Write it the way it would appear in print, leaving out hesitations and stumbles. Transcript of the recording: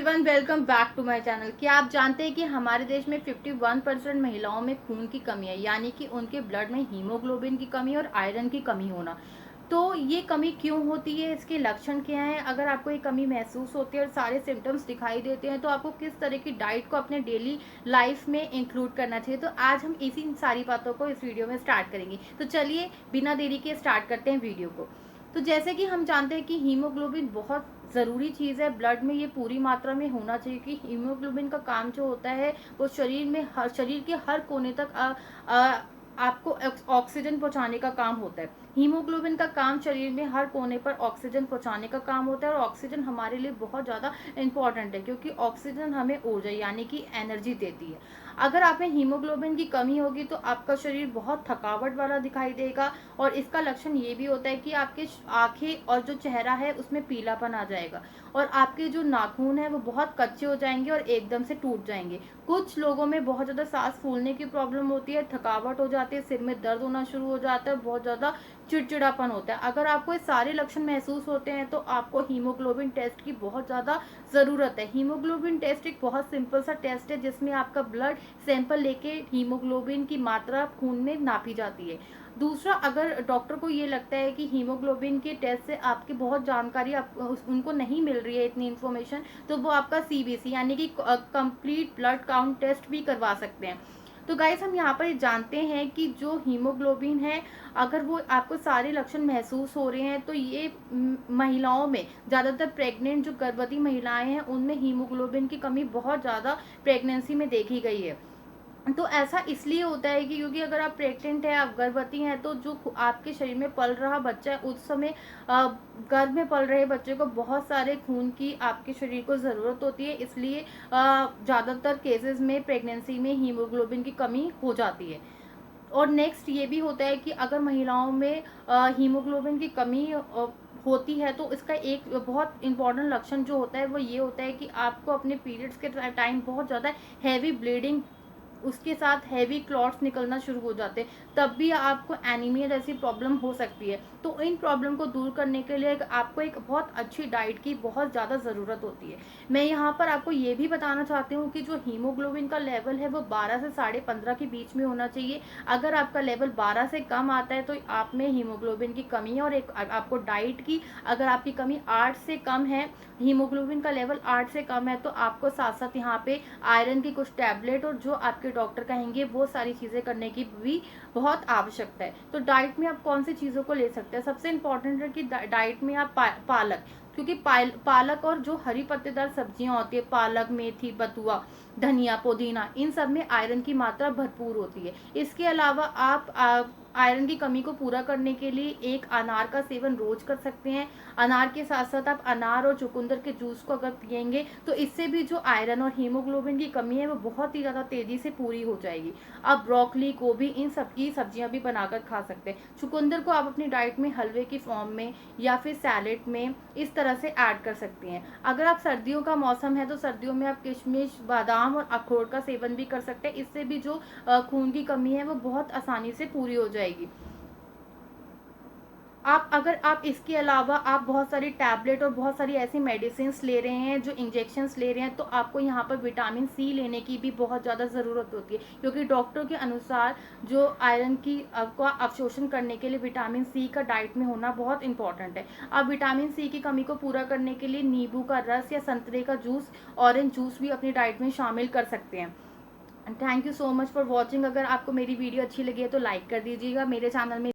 Everyone, welcome back to my channel. क्या आप जानते हैं कि हमारे देश में 51% महिलाओं में खून की कमी है, यानी कि उनके ब्लड में हीमोग्लोबिन की कमी और आयरन की कमी होना। तो ये कमी क्यों होती है, इसके लक्षण क्या हैं? अगर आपको ये कमी महसूस होती है और सारे सिम्टम्स दिखाई देते हैं तो आपको किस तरह की डाइट को अपने डेली लाइफ में इंक्लूड करना चाहिए। तो आज हम इसी सारी बातों को इस वीडियो में स्टार्ट करेंगे। तो चलिए बिना देरी के स्टार्ट करते हैं वीडियो को। तो जैसे कि हम जानते हैं कि हीमोग्लोबिन बहुत ज़रूरी चीज़ है, ब्लड में ये पूरी मात्रा में होना चाहिए कि हीमोग्लोबिन का काम जो होता है वो शरीर के हर कोने तक आपको ऑक्सीजन पहुंचाने का काम होता है। हीमोग्लोबिन का काम शरीर में हर कोने पर ऑक्सीजन पहुंचाने का काम होता है और ऑक्सीजन हमारे लिए बहुत ज़्यादा इंपॉर्टेंट है क्योंकि ऑक्सीजन हमें ऊर्जा यानी कि एनर्जी देती है। अगर आप में हीमोग्लोबिन की कमी होगी तो आपका शरीर बहुत थकावट वाला दिखाई देगा और इसका लक्षण ये भी होता है कि आपके आंखें और जो चेहरा है उसमें पीलापन आ जाएगा और आपके जो नाखून है वो बहुत कच्चे हो जाएंगे और एकदम से टूट जाएंगे। कुछ लोगों में बहुत ज़्यादा सांस फूलने की प्रॉब्लम होती है, थकावट हो जाती है, सिर में दर्द होना शुरू हो जाता है, बहुत ज़्यादा चिड़चिड़ापन होता है। अगर आपको ये सारे लक्षण महसूस होते हैं तो आपको हीमोग्लोबिन टेस्ट की बहुत ज़्यादा ज़रूरत है। हीमोग्लोबिन टेस्ट एक बहुत सिंपल सा टेस्ट है जिसमें आपका ब्लड सैंपल लेके हीमोग्लोबिन की मात्रा खून में नापी जाती है। दूसरा, अगर डॉक्टर को ये लगता है कि हीमोग्लोबिन के टेस्ट से आपकी बहुत जानकारी उनको नहीं मिल रही है इतनी इन्फॉर्मेशन, तो वो आपका सीबीसी यानी कि कंप्लीट ब्लड काउंट टेस्ट भी करवा सकते हैं। तो गाइस, हम यहाँ पर जानते हैं कि जो हीमोग्लोबिन है, अगर वो आपको सारे लक्षण महसूस हो रहे हैं तो ये महिलाओं में, ज़्यादातर प्रेग्नेंट जो गर्भवती महिलाएं हैं उनमें हीमोग्लोबिन की कमी बहुत ज़्यादा प्रेगनेंसी में देखी गई है। तो ऐसा इसलिए होता है कि क्योंकि अगर आप प्रेग्नेंट हैं, आप गर्भवती हैं, तो जो आपके शरीर में पल रहा बच्चा है उस समय गर्भ में पल रहे बच्चे को बहुत सारे खून की आपके शरीर को ज़रूरत होती है। इसलिए ज़्यादातर केसेस में प्रेगनेंसी में हीमोग्लोबिन की कमी हो जाती है। और नेक्स्ट ये भी होता है कि अगर महिलाओं में हीमोग्लोबिन की कमी होती है तो इसका एक बहुत इंपॉर्टेंट लक्षण जो होता है वो ये होता है कि आपको अपने पीरियड्स के टाइम बहुत ज़्यादा हैवी ब्लीडिंग, उसके साथ हैवी क्लॉट्स निकलना शुरू हो जाते हैं, तब भी आपको एनीमिया जैसी प्रॉब्लम हो सकती है। तो इन प्रॉब्लम को दूर करने के लिए आपको एक बहुत अच्छी डाइट की बहुत ज़्यादा ज़रूरत होती है। मैं यहाँ पर आपको ये भी बताना चाहती हूँ कि जो हीमोग्लोबिन का लेवल है वो 12 से 15.5 के बीच में होना चाहिए। अगर आपका लेवल 12 से कम आता है तो आप में हीमोग्लोबिन की कमी है। और एक आपको डाइट की, अगर आपकी कमी 8 से कम है, हीमोग्लोबिन का लेवल 8 से कम है, तो आपको साथ साथ यहाँ पे आयरन की कुछ टैबलेट और जो आपके डॉक्टर कहेंगे वो सारी चीज़ें करने की भी बहुत आवश्यकता है। तो डाइट में आप कौन सी चीज़ों को ले सकते हैं? सबसे इम्पोर्टेंट है कि डाइट में आप पालक, क्योंकि पालक और जो हरी पत्तेदार सब्जियां होती है, पालक, मेथी, बथुआ, धनिया, पुदीना, इन सब में आयरन की मात्रा भरपूर होती है। इसके अलावा आप आयरन की कमी को पूरा करने के लिए एक अनार का सेवन रोज कर सकते हैं। अनार के साथ साथ आप अनार और चुकंदर के जूस को अगर पियेंगे तो इससे भी जो आयरन और हीमोग्लोबिन की कमी है वो बहुत ही ज़्यादा तेज़ी से पूरी हो जाएगी। आप ब्रोकली, गोभी, इन सब की सब्जियां भी बनाकर खा सकते हैं। चुकंदर को आप अपनी डाइट में हलवे की फॉर्म में या फिर सैलेड में इस तरह से ऐड कर सकते हैं। अगर आप सर्दियों का मौसम है तो सर्दियों में आप किशमिश, बादाम और अखरोट का सेवन भी कर सकते हैं। इससे भी जो खून की कमी है वो बहुत आसानी से पूरी हो जाएगी। अगर आप इसके अलावा आप बहुत सारी टैबलेट और बहुत सारी ऐसी मेडिसिन ले रहे हैं, जो इंजेक्शंस ले रहे हैं, तो आपको यहाँ पर विटामिन सी लेने की भी बहुत ज़्यादा ज़रूरत होती है क्योंकि डॉक्टर के अनुसार जो आयरन की का अवशोषण करने के लिए विटामिन सी का डाइट में होना बहुत इंपॉर्टेंट है। आप विटामिन सी की कमी को पूरा करने के लिए नींबू का रस या संतरे का जूस, ऑरेंज जूस भी अपनी डाइट में शामिल कर सकते हैं। Thank you so much for watching. अगर आपको मेरी वीडियो अच्छी लगी है तो लाइक कर दीजिएगा। मेरे चैनल में